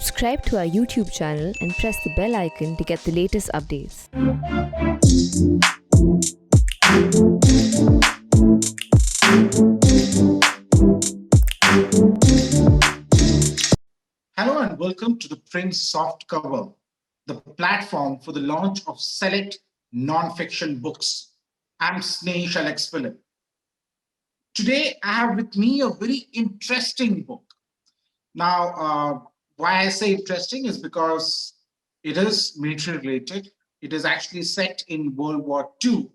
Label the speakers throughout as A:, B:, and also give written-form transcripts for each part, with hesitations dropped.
A: Subscribe to our YouTube channel and press the bell icon to get the latest updates.
B: Hello and welcome to the Print Soft Cover, the platform for the launch of select non-fiction books. I'm Sneha Alex Philip. Today, I have with me a very interesting book. Now, why I say interesting is because it is military related. It is actually set in World War II,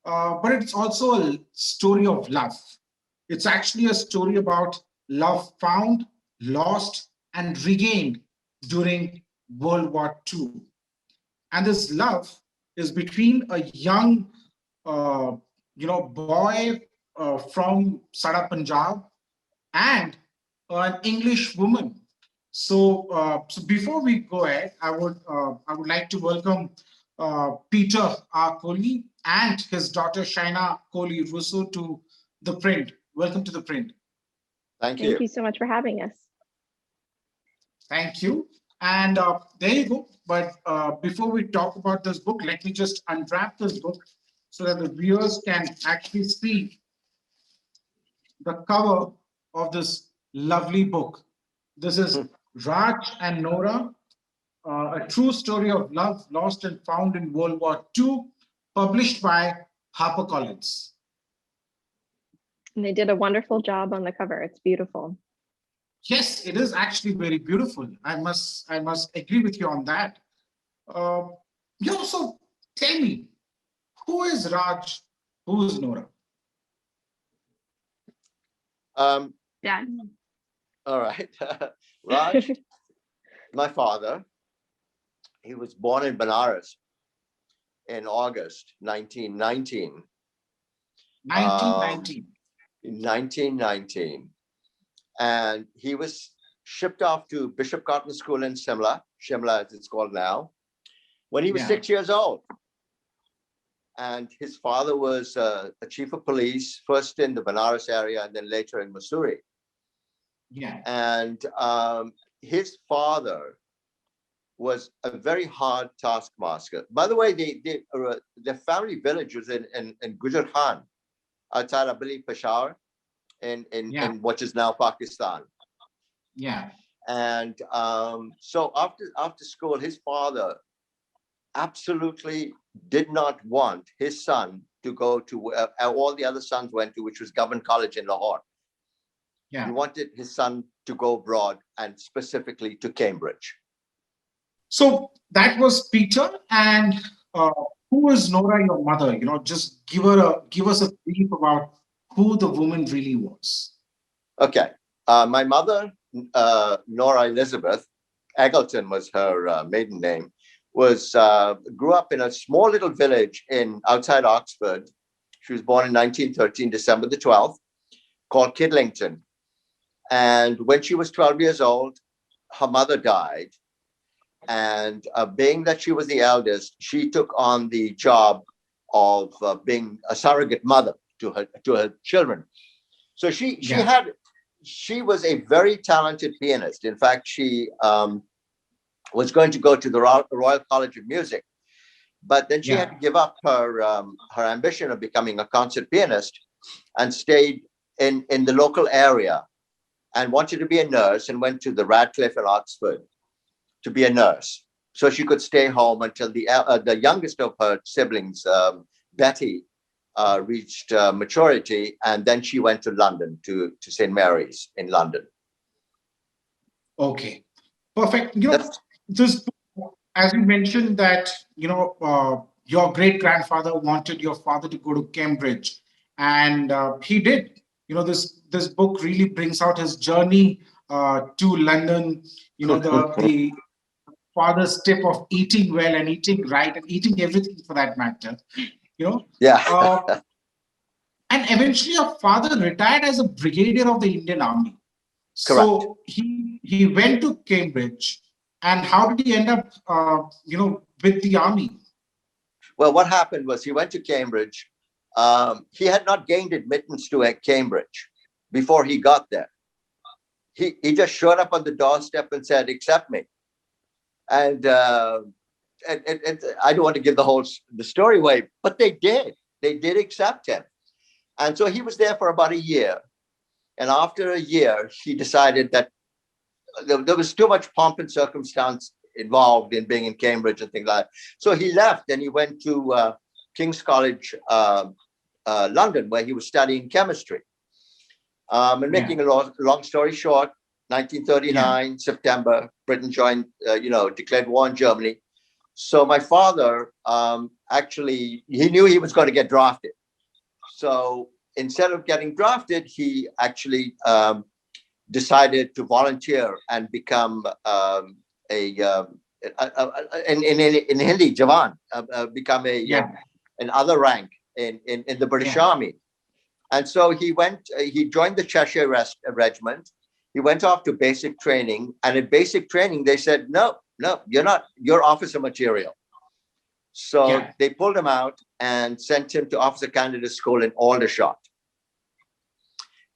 B: but it's also a story of love. It's actually a story about love found, lost, and regained during World War II. And this love is between a young, uh, boy from Sada Punjab and an English woman. So before we go ahead, I would like to welcome Peter R. Kohli and his daughter Shaina Kohli Russo to the Print. Welcome to the Print.
C: Thank
D: Thank you so much for having us.
B: Thank you. And there you go. But before we talk about this book, let me just unwrap this book so that the viewers can actually see the cover of this lovely book. This is Raj and Nora, a true story of love lost and found in World War II, published by Harper Collins.
D: And they did a wonderful job on the cover. It's beautiful.
B: Yes, it is actually very beautiful. I must agree with you on that. So tell me, who is Raj? Who is Nora?
D: Yeah.
C: All right. Raj, my father, he was born in Benares in August 1919.
B: 1919.
C: 1919. And he was shipped off to Bishop Cotton School in Shimla as it's called now, when he was 6 years old. And his father was a chief of police, first in the Benares area and then later in Missouri.
B: Yeah.
C: And his father was a very hard taskmaster. By the way, the family village was in Gujar Khan, outside, I believe, Peshawar, in what is now Pakistan.
B: Yeah.
C: And so after school, his father absolutely did not want his son to go to where all the other sons went to, which was Government College in Lahore.
B: Yeah.
C: He wanted his son to go abroad, and specifically to Cambridge.
B: So that was Peter. And who is Nora, your mother? Just give us a brief about who the woman really was.
C: Okay. My mother, Nora Elizabeth Eggleton was her maiden name, grew up in a small little village outside Oxford. She was born in 1913, December the 12th, called Kidlington. And when she was 12 years old, her mother died. And being that she was the eldest, she took on the job of being a surrogate mother to her children. So she was a very talented pianist. In fact, she was going to go to the Royal College of Music, but then she had to give up her ambition of becoming a concert pianist and stayed in the local area and wanted to be a nurse, and went to the Radcliffe in Oxford to be a nurse, so she could stay home until the youngest of her siblings, Betty, reached maturity, and then she went to London, to St. Mary's in London.
B: Okay, perfect. This, as you mentioned, that your great grandfather wanted your father to go to Cambridge, and he did. This book really brings out his journey to London. The father's tip of eating well and eating right and eating everything for that matter.
C: Yeah.
B: And eventually, your father retired as a brigadier of the Indian Army.
C: Correct.
B: So he went to Cambridge, and how did he end up, with the army?
C: Well, what happened was he went to Cambridge. He had not gained admittance to Cambridge before he got there. he just showed up on the doorstep and said, accept me. And I don't want to give the story away, but they did accept him. And so he was there for about a year. And after a year, he decided that there was too much pomp and circumstance involved in being in Cambridge and things like that. So he left and he went to King's College, London, where he was studying chemistry. And making a long story short, 1939, September, Britain joined, declared war on Germany. So my father, actually, he knew he was going to get drafted. So instead of getting drafted, he actually decided to volunteer and become in Hindi, Jawan, become an other rank in the British Army. And so he joined the Cheshire Regiment. He went off to basic training. And in basic training, they said, no, you're officer material. So they pulled him out and sent him to officer candidate school in Aldershot.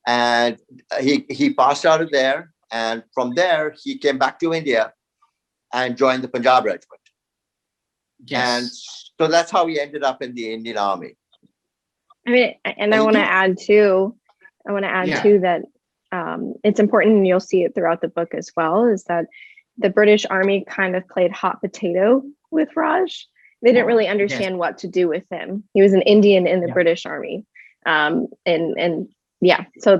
C: And he passed out of there. And from there, he came back to India and joined the Punjab Regiment. And so that's how he ended up in the Indian Army.
D: I mean, and I want to add too that it's important, and you'll see it throughout the book as well, is that the British Army kind of played hot potato with Raj. They didn't really understand what to do with him. He was an Indian in the British Army. So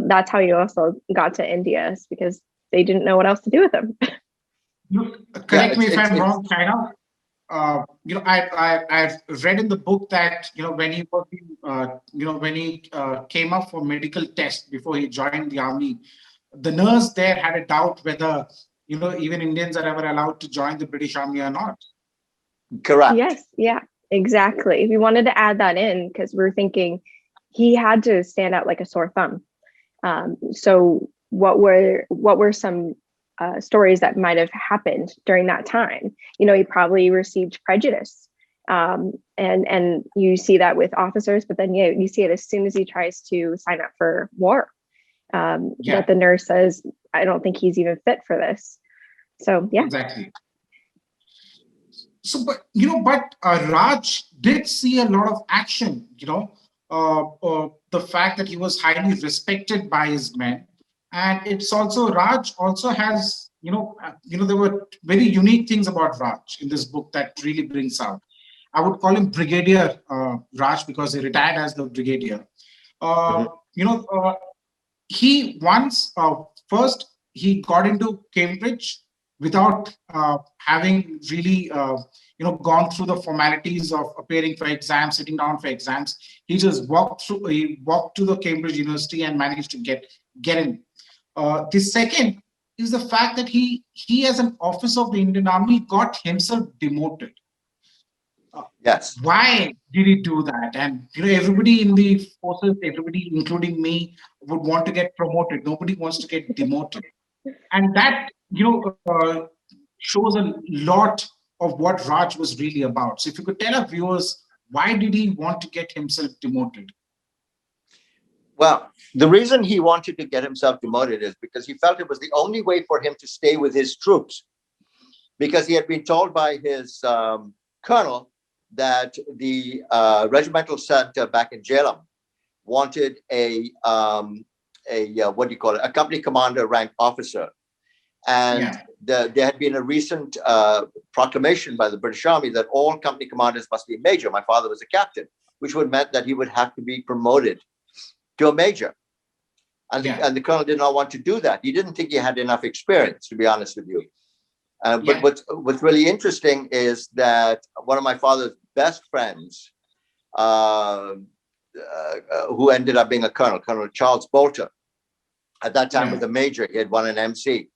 D: that's how you also got to India, is because they didn't know what else to do with him.
B: Correct me if I'm wrong, Shaina. I've read in the book that when he came up for medical test before he joined the army, the nurse there had a doubt whether even Indians are ever allowed to join the British Army or not.
C: Correct.
D: Yes. Yeah. Exactly. We wanted to add that in because we're thinking he had to stand out like a sore thumb. So what were some stories that might have happened during that time? He probably received prejudice, and you see that with officers, but then you see it as soon as he tries to sign up for war. That the nurse says, I don't think he's even fit for this. So
B: exactly. So, but Raj did see a lot of action. The fact that he was highly respected by his men. And it's also, Raj also has, there were very unique things about Raj in this book that really brings out. I would call him Brigadier Raj because he retired as the Brigadier. He once, first, he got into Cambridge without having really, gone through the formalities of appearing for exams, sitting down for exams. He just walked to the Cambridge University and managed to get in. The second is the fact that he as an officer of the Indian Army got himself demoted.
C: Yes.
B: Why did he do that? And everybody in the forces, everybody, including me, would want to get promoted. Nobody wants to get demoted. And that shows a lot of what Raj was really about. So if you could tell our viewers, why did he want to get himself demoted?
C: Well, the reason he wanted to get himself demoted is because he felt it was the only way for him to stay with his troops, because he had been told by his colonel that the regimental center back in Jhelum wanted a company commander rank officer. And there had been a recent proclamation by the British Army that all company commanders must be major. My father was a captain, which would meant that he would have to be promoted to a major. And the colonel did not want to do that. He didn't think he had enough experience, to be honest with you. But what's really interesting is that one of my father's best friends, who ended up being a colonel, Colonel Charles Bolter, at that time was a major. He had won an MC,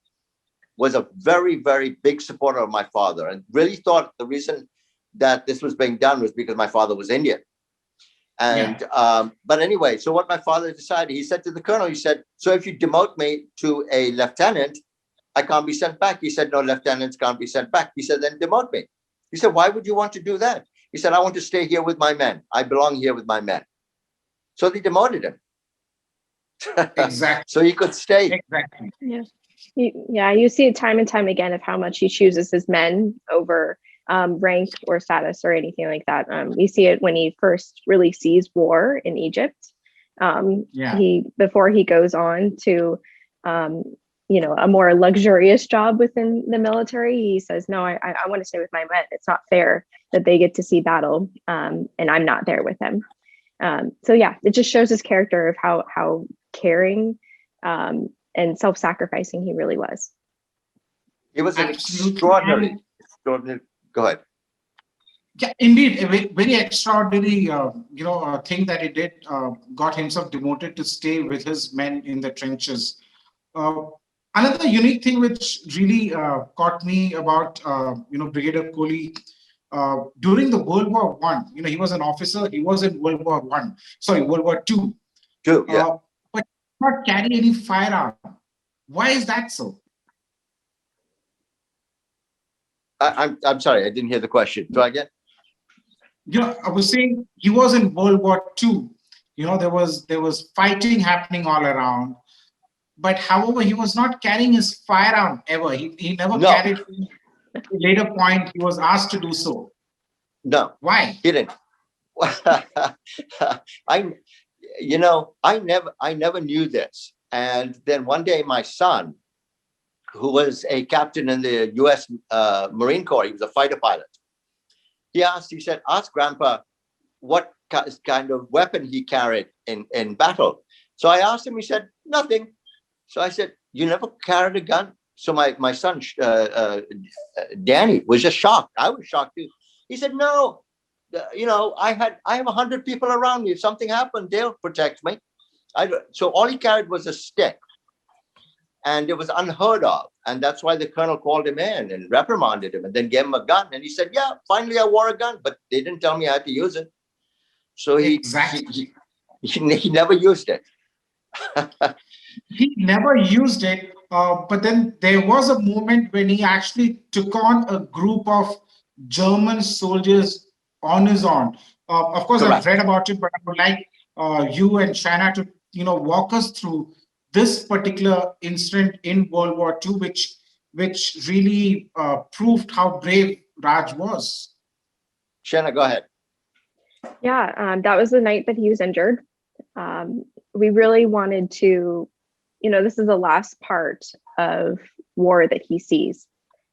C: was a very, very big supporter of my father, and really thought the reason that this was being done was because my father was Indian. And but anyway, so what my father decided, he said to the colonel, he said, so if you demote me to a lieutenant, I can't be sent back. He said, no, lieutenants can't be sent back. He said, then demote me. He said, why would you want to do that? He said, I want to stay here with my men. I belong here with my men. So they demoted him.
B: Exactly.
C: So he could stay.
B: Exactly.
D: Yeah. You see it time and time again of how much he chooses his men over rank or status or anything like that. You see it when he first really sees war in Egypt. Before he goes on to a more luxurious job within the military, he says, no, I want to stay with my men. It's not fair that they get to see battle and I'm not there with them. So yeah, it just shows his character of how caring and self-sacrificing he really was.
C: It was an extraordinary. Go ahead.
B: Yeah, indeed, a very extraordinary, thing that he did. Got himself demoted to stay with his men in the trenches. Another unique thing which really caught me about, Brigadier Kohli during the World War I. He was an officer. He was in World War II.
C: Yeah.
B: But not carry any firearm. Why is that so?
C: I'm sorry, I didn't hear the question. Try again.
B: I was saying he was in World War II. There was fighting happening all around. But however, he was not carrying his firearm ever. He never carried it. At a later point, he was asked to do so.
C: No.
B: Why?
C: He didn't. I never knew this. And then one day my son, who was a captain in the US Marine Corps, he was a fighter pilot. He said, ask Grandpa what kind of weapon he carried in battle. So I asked him, he said, nothing. So I said, you never carried a gun? So my son, Danny, was just shocked. I was shocked too. He said, no, I have 100 people around me. If something happened, they'll protect me. So all he carried was a stick. And it was unheard of. And that's why the colonel called him in and reprimanded him and then gave him a gun. And he said, yeah, finally I wore a gun, but they didn't tell me I had to use it. So he never used it.
B: He never used it. But then there was a moment when he actually took on a group of German soldiers on his own. Of course,
C: Correct.
B: I've read about it, but I would like you and Shaina to walk us through this particular incident in World War II, which really proved how brave Raj was.
C: Shaina, go ahead.
D: Yeah, that was the night that he was injured. We really wanted to, this is the last part of war that he sees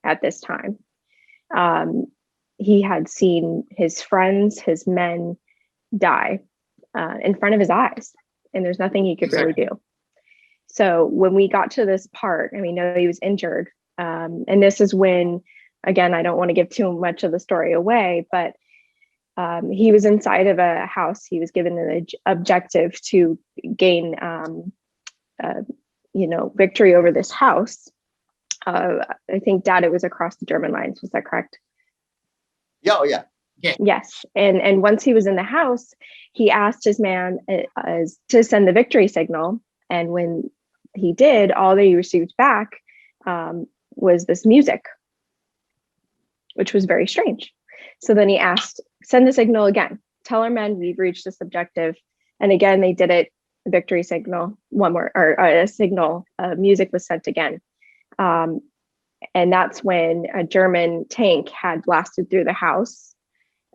D: at this time. He had seen his friends, his men die in front of his eyes, and there's nothing he could really do. So when we got to this part, and we know he was injured, and this is when, again, I don't want to give too much of the story away, but he was inside of a house. He was given an objective to gain, victory over this house. I think, Dad, it was across the German lines. Was that correct?
C: Yeah, yeah.
D: Yes. And once he was in the house, he asked his man to send the victory signal. And when he did, all that he received back was this music, which was very strange. So then he asked, send the signal again. Tell our men we've reached this objective. And again, they did it. Victory signal, one more, or a signal, music was sent again. And that's when a German tank had blasted through the house.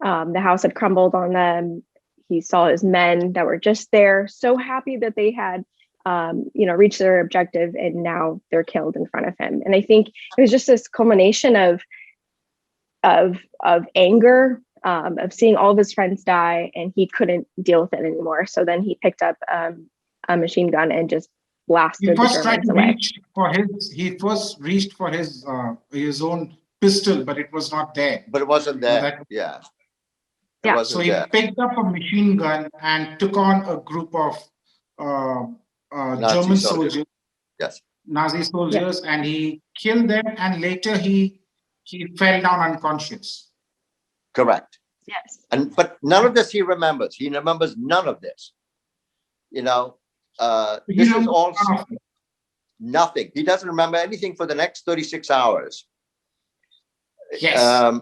D: The house had crumbled on them. He saw his men that were just there, so happy that they had, reached their objective, and now they're killed in front of him. And I think it was just this culmination of anger, of seeing all of his friends die, and he couldn't deal with it anymore. So then he picked up a machine gun and just blasted the Germans away.
B: He first reached for his own pistol, but it was not there.
C: But it wasn't there.
B: Yeah. So he picked up a machine gun and took on a group of German soldiers.
C: Yes.
B: Nazi soldiers, yes. And he killed them, and later he fell down unconscious.
C: Correct.
D: Yes.
C: But none of this he remembers. He remembers none of this. This is all nothing. He doesn't remember anything for the next 36 hours.
B: Yes.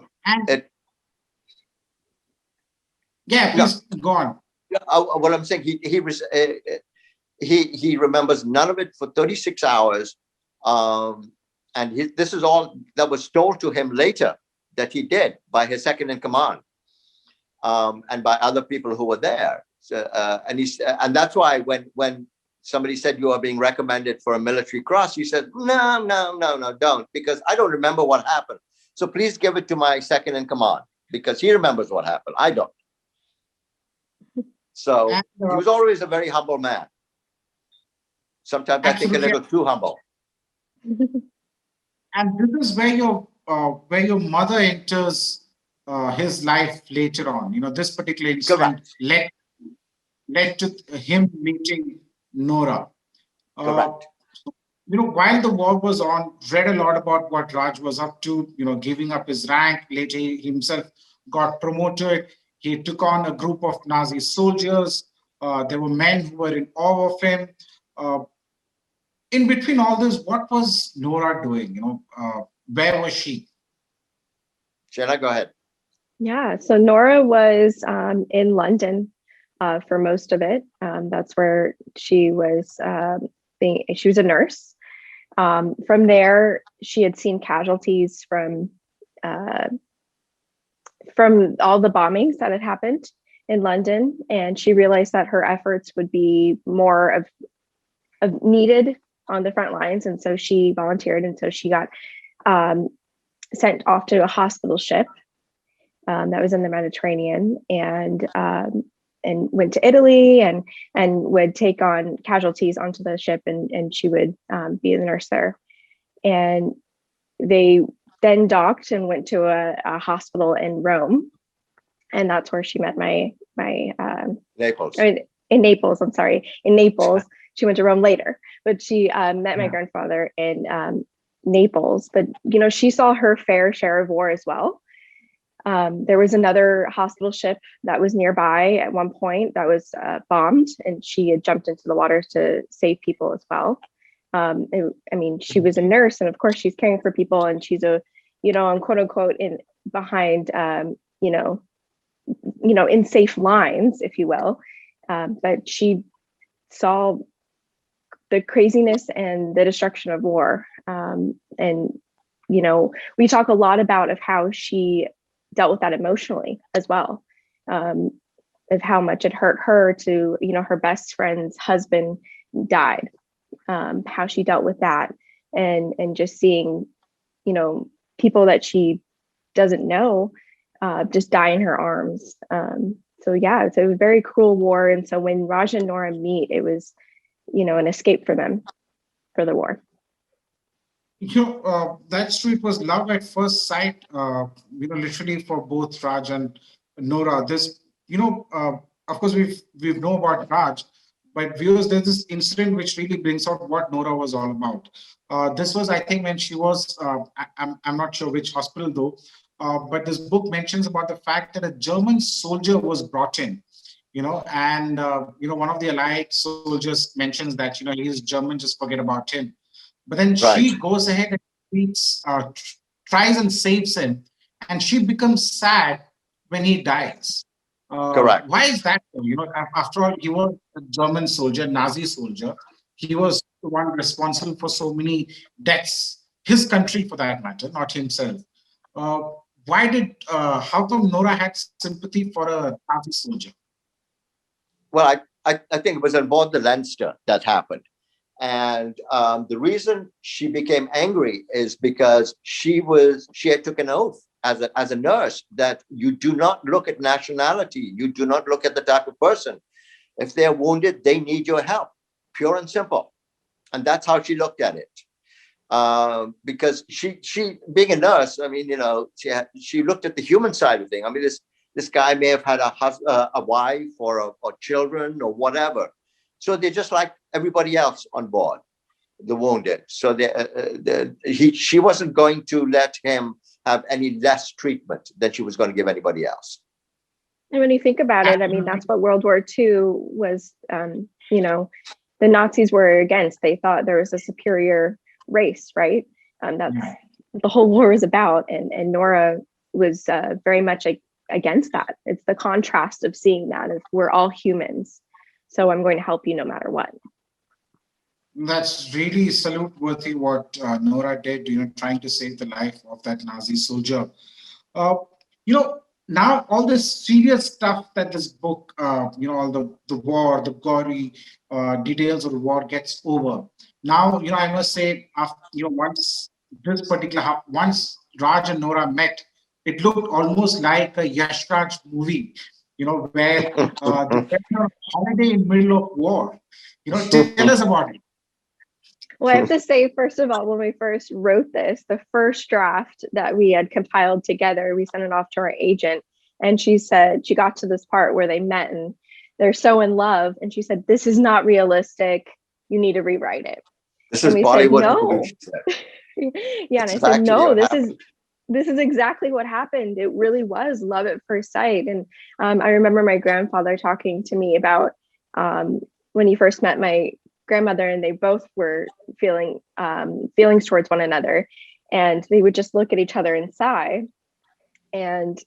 B: Please go on.
C: What I'm saying, he remembers none of it for 36 hours, And this is all that was told to him later that he did by his second in command, and by other people who were there. So, and that's why when somebody said you are being recommended for a military cross, he said, no, don't, because I don't remember what happened. So please give it to my second in command, because he remembers what happened. I don't. So he was always a very humble man. Sometimes I think a little too humble.
B: And this is where your mother enters his life later on. This particular incident led to him meeting Nora.
C: Correct.
B: While the war was on, read a lot about what Raj was up to, giving up his rank. Later, he himself got promoted. He took on a group of Nazi soldiers. There were men who were in awe of him. In between all this, what was Nora doing? Where was she?
C: Shaina, go ahead.
D: Yeah, so Nora was in London for most of it. That's where she was she was a nurse. From there, she had seen casualties from all the bombings that had happened in London, and she realized that her efforts would be more of needed on the front lines, and so she volunteered, and so she got sent off to a hospital ship that was in the Mediterranean, and went to Italy and would take on casualties onto the ship, and she would be the nurse there. And they then docked and went to a hospital in Rome, and that's where she met my
C: Naples.
D: I mean, in Naples. I'm sorry, in Naples. She went to Rome later, but she met my grandfather in Naples. But she saw her fair share of war as well. There was another hospital ship that was nearby at one point that was bombed, and she had jumped into the water to save people as well. She was a nurse, and of course she's caring for people, and she's on quote unquote behind, in safe lines, if you will. But she saw the craziness and the destruction of war. We talk a lot about how she dealt with that emotionally as well, of how much it hurt her to, her best friend's husband died, how she dealt with that, and just seeing, people that she doesn't know just die in her arms. So yeah, it's a very cruel war. And so when Raj and Nora meet, it was, an escape for them, for the war.
B: That's true. It was love at first sight, literally for both Raj and Nora. Of course, we've know about Raj, but viewers, there's this incident which really brings out what Nora was all about. This was, I think, when she was, I'm not sure which hospital though, but this book mentions about the fact that a German soldier was brought in, and one of the Allied soldiers mentions that, he's German, just forget about him. But then she goes ahead and treats, tries and saves him, and she becomes sad when he dies.
C: Correct.
B: Why is that? After all, he was a German soldier, Nazi soldier. He was the one responsible for so many deaths, his country for that matter, not himself. How come Nora had sympathy for a Nazi soldier?
C: Well, I think it was on board the Leinster that happened. And the reason she became angry is because she had took an oath as a nurse that you do not look at nationality, you do not look at the type of person. If they're wounded, they need your help, pure and simple. And that's how she looked at it. Because she being a nurse, she looked at the human side of things. This guy may have had a wife or children or whatever. So they're just like everybody else on board, the wounded. So she wasn't going to let him have any less treatment than she was going to give anybody else.
D: And when you think about it, that's what World War II was, the Nazis were against. They thought there was a superior race, right? That's what the whole war was about. And Nora was very much against that. It's the contrast of seeing that if we're all humans. So I'm going to help you no matter what.
B: That's really salute worthy what Nora did, trying to save the life of that Nazi soldier. Uh, Now all this serious stuff that this book, all the war, the gory details of the war gets over. Now, I must say, after, once this particular, once Raj and Nora met, it looked almost like a Yash Raj movie, where they went on a holiday in middle of war. Tell us about it.
D: Well, I have to say, first of all, when we first wrote this, the first draft that we had compiled together, we sent it off to our agent. And she said, she got to this part where they met and they're so in love. And she said, this is not realistic. You need to rewrite it.
C: This
D: And
C: is
D: we said,
C: Bollywood movie,
D: no.
C: she said.
D: Yeah. And
C: This
D: I
C: is
D: said,
C: actually
D: no,
C: what
D: this
C: happened.
D: is exactly what happened. It really was love at first sight. And I remember my grandfather talking to me about when he first met my grandmother, and they both were feeling feelings towards one another, and they would just look at each other and sigh. And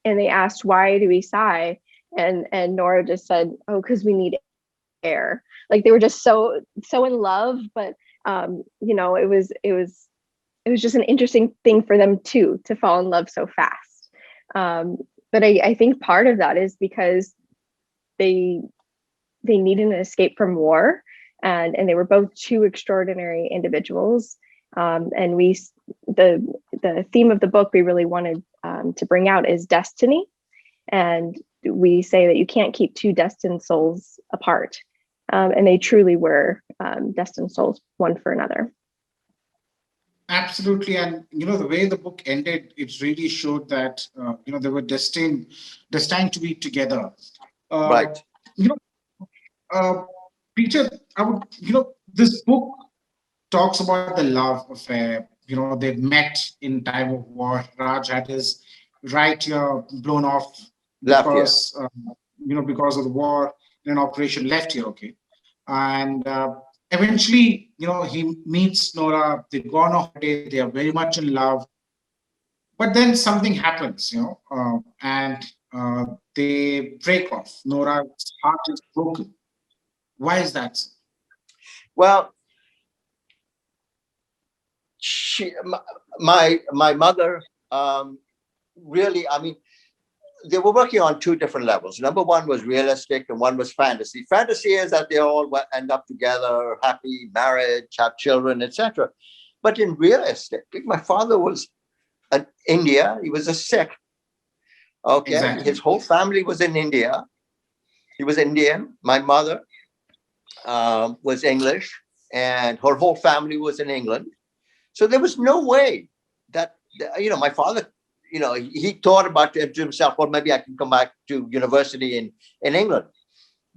D: they asked, why do we sigh? And Nora just said, oh, because we need air. Like they were just so in love, but it was just an interesting thing for them too to fall in love so fast. But I think part of that is because they needed an escape from war, and they were both two extraordinary individuals. And the theme of the book we really wanted to bring out is destiny. And we say that you can't keep two destined souls apart. And they truly were destined souls, one for another.
B: Absolutely, and the way the book ended, it really showed that they were destined to be together. Uh,
C: Right.
B: you know, uh, Peter, I would this book talks about the love affair. They met in time of war. Raj had his right ear blown off
C: Left here.
B: because of the war in an operation left ear. Okay, and eventually, he meets Nora. They go on a holiday. They are very much in love, but then something happens. And they break off. Nora's heart is broken. Why is that?
C: Well, she, my mother, really, I mean, they were working on two different levels. Number one was realistic and one was fantasy. Fantasy is that they all end up together, happy, marriage, have children, etc. But in realistic, my father was in India. He was a Sikh. Okay. His
B: Exactly.
C: whole family was in India. He was Indian. My mother was English, and her whole family was in England. So there was no way that, my father, he thought about it to himself, well, maybe I can come back to university in England.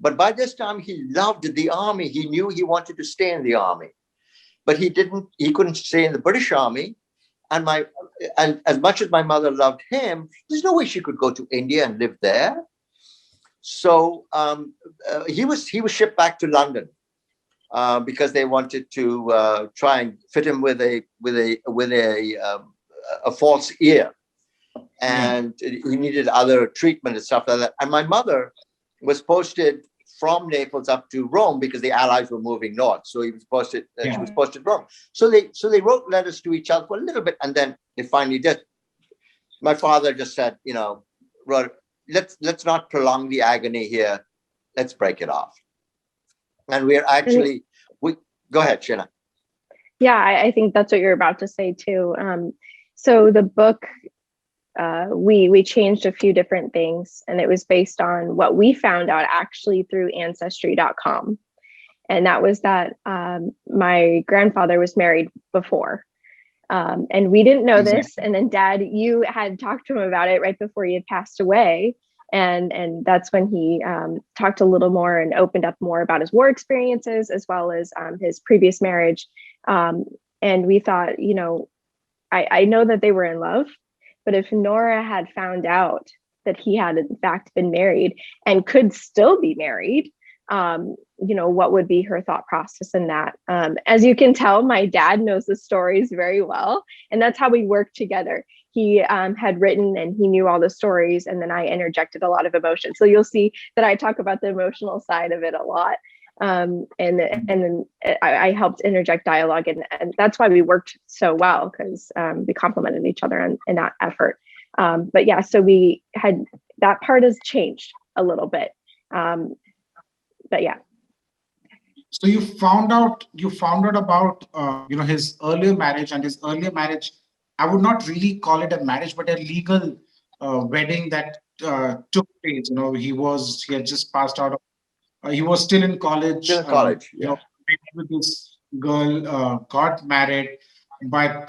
C: But by this time, he loved the army. He knew he wanted to stay in the army, but he couldn't stay in the British Army. And as much as my mother loved him, there's no way she could go to India and live there. So he was shipped back to London because they wanted to try and fit him with a false ear, and he needed other treatment and stuff like that. And my mother was posted from Naples up to Rome because the Allies were moving north. So he was posted. She was posted Rome. So they wrote letters to each other for a little bit, and then they finally did. My father just said, let's not prolong the agony here. Let's break it off. And we're actually go ahead, Shaina.
D: Yeah, I think that's what you're about to say too. So the book, we changed a few different things, and it was based on what we found out actually through ancestry.com. And that was that my grandfather was married before. And we didn't know this. And then Dad, you had talked to him about it right before he had passed away. And that's when he talked a little more and opened up more about his war experiences, as well as his previous marriage. And we thought, I know that they were in love, but if Nora had found out that he had in fact been married and could still be married, what would be her thought process in that? As you can tell, my dad knows the stories very well, and that's how we worked together. He had written and he knew all the stories, and then I interjected a lot of emotion. So you'll see that I talk about the emotional side of it a lot. And then I helped interject dialogue, and that's why we worked so well, because we complemented each other in that effort. But yeah, so we had, that part has changed a little bit. But yeah.
B: So you found out about his earlier marriage, and his earlier marriage, I would not really call it a marriage, but a legal wedding that took place. He had just passed out. He was still in college.
C: Still in college, yeah.
B: Met with this girl, got married, but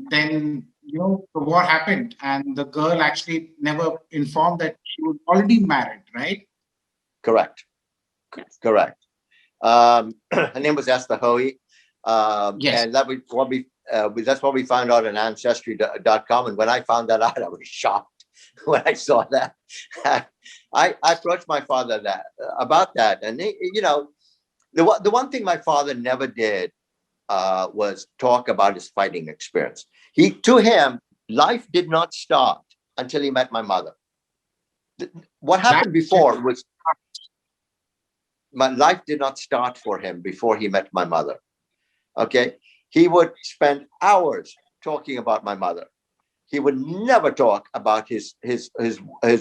B: then the war happened, and the girl actually never informed that she was already married, right?
C: Correct.
D: Yes.
C: Correct. Her name was Esther Hoey.
B: Yes.
C: And that's what we found out on Ancestry.com. And when I found that out, I was shocked when I saw that. I approached my father about that. And, the one thing my father never did was talk about his fighting experience. To him, life did not start until he met my mother. What happened before was, my life did not start for him before he met my mother. Okay. He would spend hours talking about my mother. He would never talk about his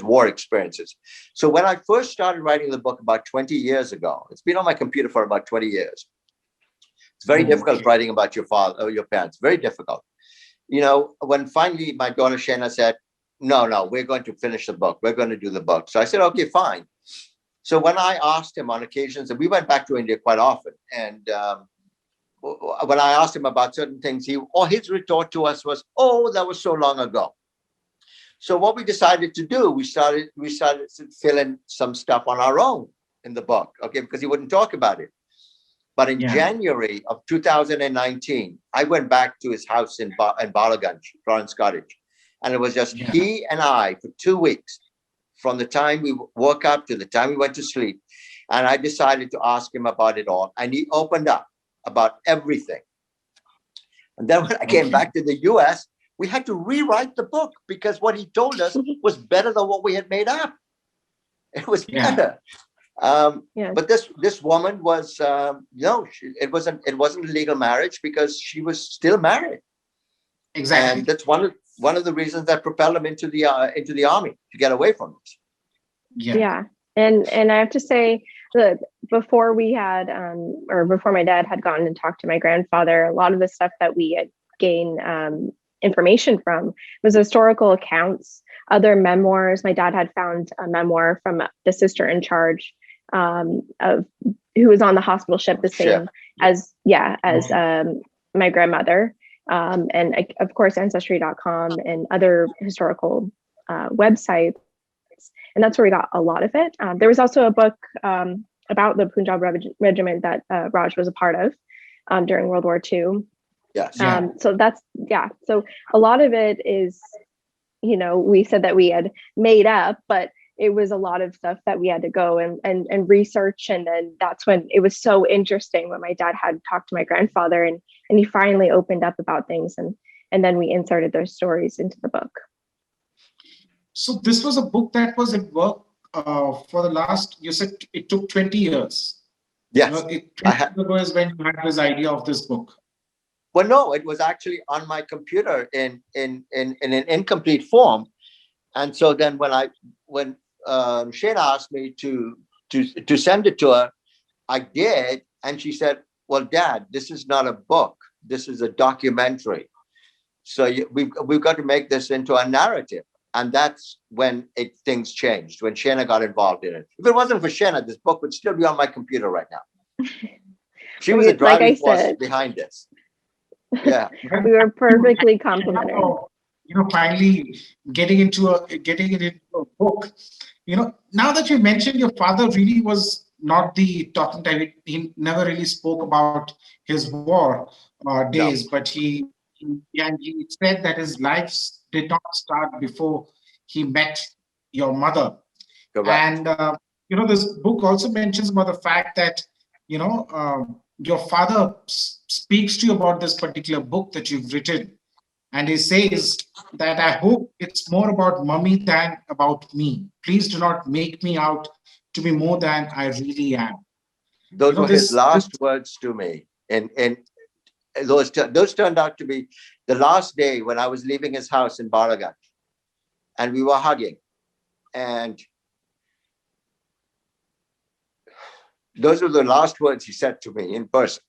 C: war experiences. So when I first started writing the book about 20 years ago, it's been on my computer for about 20 years. It's very difficult writing about your father or your parents, very difficult. When finally my daughter Shaina said, no, we're going to finish the book. We're going to do the book. So I said, okay, fine. So when I asked him on occasions, and we went back to India quite often, and when I asked him about certain things, his retort to us was, "Oh, that was so long ago." So what we decided to do, we started to fill in some stuff on our own in the book, okay, because he wouldn't talk about it. But in January of 2019, I went back to his house in Balaganj, Florence Cottage, and it was just he and I for 2 weeks, from the time we woke up to the time we went to sleep. And I decided to ask him about it all. And he opened up about everything. And then when I came back to the US, we had to rewrite the book because what he told us was better than what we had made up. It was better. But this woman was, it wasn't a legal marriage because she was still married.
B: Exactly.
C: And that's one of the reasons that propelled him into the army, to get away from it.
D: Yeah. And I have to say that before we had, before my dad had gone and talked to my grandfather, a lot of the stuff that we had gained information from was historical accounts, other memoirs. My dad had found a memoir from the sister in charge of who was on the hospital ship, the same as my grandmother. And of course, Ancestry.com and other historical websites. And that's where we got a lot of it. There was also a book about the Punjab regiment that Raj was a part of during World War II.
C: Yes.
D: So that's, so a lot of it is, we said that we had made up, but it was a lot of stuff that we had to go and research. And then that's when it was so interesting when my dad had talked to my grandfather and he finally opened up about things. And then we inserted those stories into the book.
B: So this was a book that was at work for the last, you said it took 20 years.
C: Yes.
B: 20 years ago is when you had this idea of this book.
C: Well, no, it was actually on my computer in an incomplete form. And so then when Shaina asked me to send it to her, I did. And she said, well, Dad, this is not a book. This is a documentary. So we've got to make this into a narrative. And that's when things changed, when Shaina got involved in it. If it wasn't for Shaina, this book would still be on my computer right now. She was the driving force behind this. Yeah.
D: We were perfectly complementary.
B: Finally getting it into a book. Now that you mentioned your father really was not the talking type. He never really spoke about his war days, but he said that his life did not start before he met your mother. Correct. And this book also mentions about the fact that your father speaks to you about this particular book that you've written, and he says that I hope it's more about Mummy than about me. Please do not make me out to be more than I really am.
C: Those were his last words to me. And those turned out to be the last day when I was leaving his house in Baragat. And we were hugging. And those were the last words he said to me in person.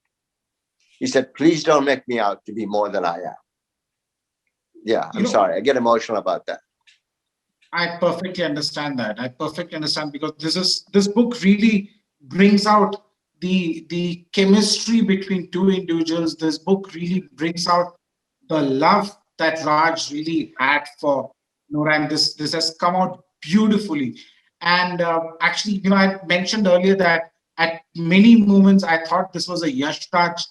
C: He said, please don't make me out to be more than I am. Yeah, I'm sorry. I get emotional about that.
B: I perfectly understand that. I perfectly understand, because this book really brings out the chemistry between two individuals. This book really brings out the love that Raj really had for Nora, and this has come out beautifully. And actually, I mentioned earlier that at many moments I thought this was a Yash Raj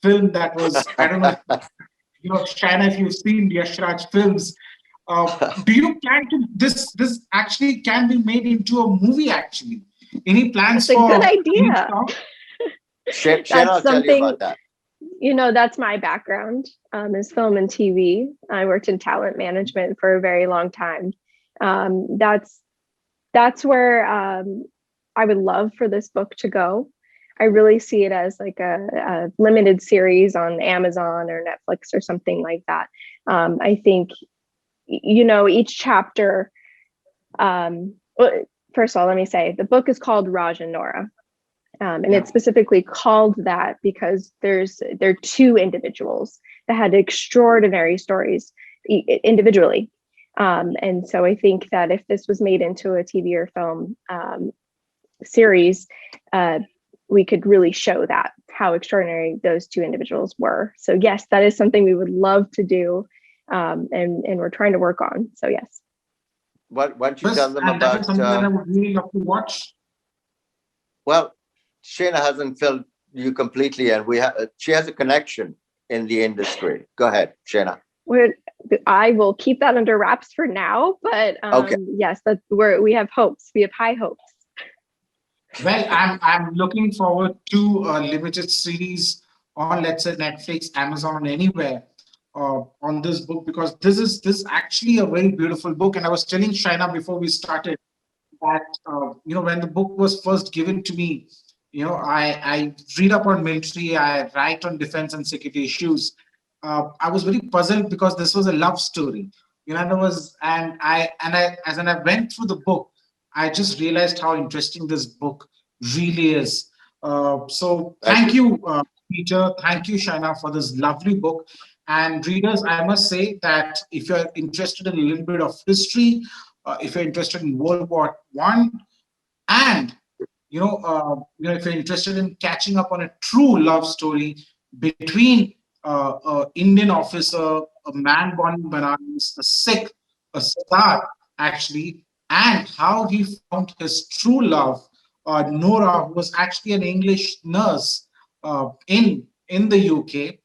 B: film that was, I don't know, Shaina, if you've seen Yash Raj films, do you plan to this actually can be made into a movie actually? Any plans
D: That's a
B: for
D: good idea.
C: Shaina, I'll tell you about that.
D: That's my background, is film and TV. I worked in talent management for a very long time. That's where I would love for this book to go. I really see it as like a limited series on Amazon or Netflix or something like that. I think, each chapter, first of all, let me say the book is called Raj and Norah. And it's specifically called that because there are two individuals that had extraordinary stories individually. And so I think that if this was made into a TV or film series, we could really show that, how extraordinary those two individuals were. So yes, that is something we would love to do. And we're trying to work on. So yes.
C: Why don't you tell them about
B: that is something that I would really love to watch.
C: Well, Shaina hasn't filled you completely, and she has a connection in the industry. Go ahead, Shaina.
D: I will keep that under wraps for now, but
C: okay.
D: Yes, we have hopes. We have high hopes.
B: Well, I'm looking forward to a limited series on, let's say, Netflix, Amazon, anywhere on this book, because this is actually a very beautiful book. And I was telling Shaina before we started that when the book was first given to me, I read up on military, I write on defense and security issues. I was very puzzled because this was a love story. As I went through the book, I just realized how interesting this book really is. So thank you, Peter. Thank you, Shaina, for this lovely book. And readers, I must say that if you're interested in a little bit of history, if you're interested in World War I, and if you're interested in catching up on a true love story between an Indian officer, a man born in Banaras, a Sikh, a Sardar, actually, and how he found his true love, Nora, who was actually an English nurse in the UK.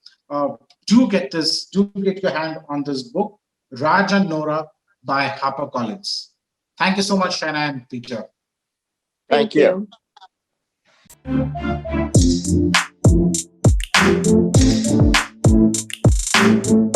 B: Do get your hand on this book, Raj and Norah by Harper Collins. Thank you so much, Shaina and Peter.
C: Thank you.
D: you.